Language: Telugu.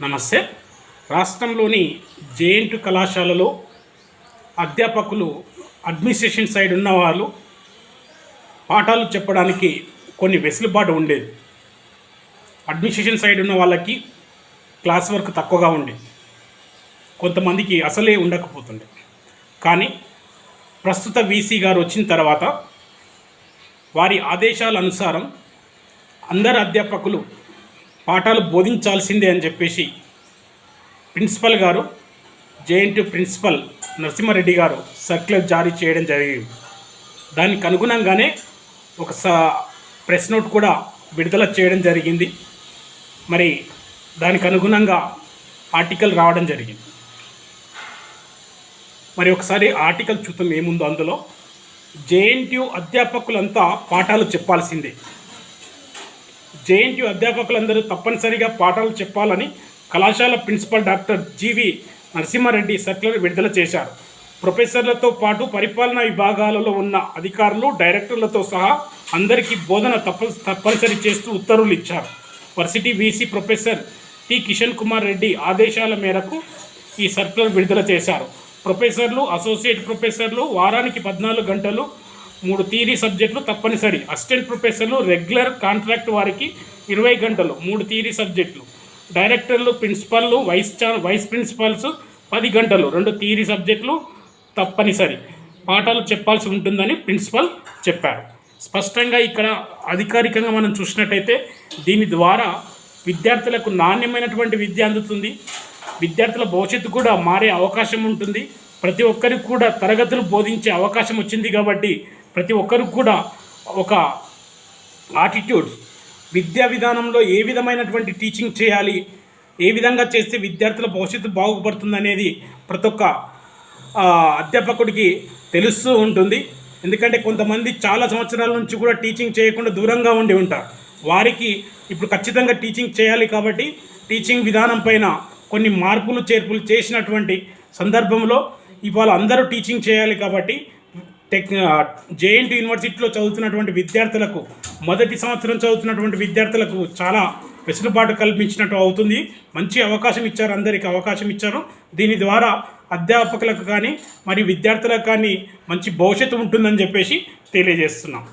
నమస్తే. రాష్ట్రంలోని జేఎన్‌టీ కళాశాలలో అధ్యాపకులు అడ్మినిస్ట్రేషన్ సైడ్ ఉన్నవాళ్ళు పాఠాలు చెప్పడానికి కొన్ని వెసులుబాటు ఉండేది. అడ్మినిస్ట్రేషన్ సైడ్ ఉన్న వాళ్ళకి క్లాస్ వర్క్ తక్కువగా ఉండేది, కొంతమందికి అసలే ఉండకపోతుండే. కానీ ప్రస్తుత వీసీ గారు వచ్చిన తర్వాత వారి ఆదేశాల అనుసారం అందరు అధ్యాపకులు పాఠాలు బోధించాల్సిందే అని చెప్పేసి ప్రిన్సిపల్ గారు, జేఎన్‌టీ ప్రిన్సిపల్ నరసింహారెడ్డి గారు సర్క్యులర్ జారీ చేయడం జరిగింది. దానికి అనుగుణంగానే ఒక ప్రెస్ నోట్ కూడా విడుదల చేయడం జరిగింది. మరి దానికి అనుగుణంగా ఆర్టికల్ రావడం జరిగింది. మరి ఒకసారి ఆర్టికల్ చూద్దాం ఏముందో. అందులో జేఎన్‌టీ అధ్యాపకులంతా పాఠాలు చెప్పాల్సిందే, జేఎన్‌టీ అధ్యాపకులందరూ తప్పనిసరిగా పాఠాలు చెప్పాలని కళాశాల ప్రిన్సిపల్ డాక్టర్ జీవి నరసింహారెడ్డి సర్క్యులర్ విడుదల చేశారు. ప్రొఫెసర్లతో పాటు పరిపాలనా విభాగాలలో ఉన్న అధికారులు, డైరెక్టర్లతో సహా అందరికీ బోధన తప్పనిసరి చేస్తూ ఉత్తర్వులు ఇచ్చారు. Varsity VC professor T Kishan Kumar Reddy ఆదేశాల మేరకు ఈ సర్క్యులర్ విడుదల చేశారు. ప్రొఫెసర్లు, అసోసియేట్ ప్రొఫెసర్లు వారానికి 14 గంటలు 3 థియరీ సబ్జెక్టులు తప్పనిసరి. అసిస్టెంట్ ప్రొఫెసర్లు, రెగ్యులర్ కాంట్రాక్ట్ వారికి 20 గంటలు 3 థియరీ సబ్జెక్టులు. డైరెక్టర్లు, ప్రిన్సిపల్లు, వైస్ ప్రిన్సిపల్స్ 10 గంటలు 2 థియరీ సబ్జెక్టులు తప్పనిసరి పాఠాలు చెప్పాల్సి ఉంటుందని ప్రిన్సిపల్ చెప్పారు. స్పష్టంగా ఇక్కడ అధికారికంగా మనం చూసినట్టయితే దీని ద్వారా విద్యార్థులకు నాణ్యమైనటువంటి విద్య అందుతుంది, విద్యార్థుల భవిష్యత్తు కూడా మారే అవకాశం ఉంటుంది. ప్రతి ఒక్కరికి కూడా తరగతులు బోధించే అవకాశం వచ్చింది కాబట్టి ప్రతి ఒక్కరికి కూడా ఒక ఆటిట్యూడ్, విద్యా విధానంలో ఏ విధమైనటువంటి టీచింగ్ చేయాలి, ఏ విధంగా చేస్తే విద్యార్థుల భవిష్యత్తు బాగుపడుతుంది ప్రతి ఒక్క అధ్యాపకుడికి తెలుస్తూ ఉంటుంది. ఎందుకంటే కొంతమంది చాలా సంవత్సరాల నుంచి కూడా టీచింగ్ చేయకుండా దూరంగా ఉండి ఉంటారు. వారికి ఇప్పుడు ఖచ్చితంగా టీచింగ్ చేయాలి కాబట్టి టీచింగ్ విధానం పైన కొన్ని మార్పులు చేర్పులు చేసినటువంటి సందర్భంలో ఇవాళ అందరూ టీచింగ్ చేయాలి కాబట్టి జేఎన్‌టీ యూనివర్సిటీలో చదువుతున్నటువంటి విద్యార్థులకు, మొదటి సంవత్సరం చదువుతున్నటువంటి విద్యార్థులకు చాలా వెసులుబాటు కల్పించినట్టు అవుతుంది. మంచి అవకాశం ఇచ్చారు, అందరికీ అవకాశం ఇచ్చారు. దీని ద్వారా అధ్యాపకులకు కానీ మరి విద్యార్థులకు కానీ మంచి భవిష్యత్తు ఉంటుందని చెప్పేసి తెలియజేస్తున్నాం.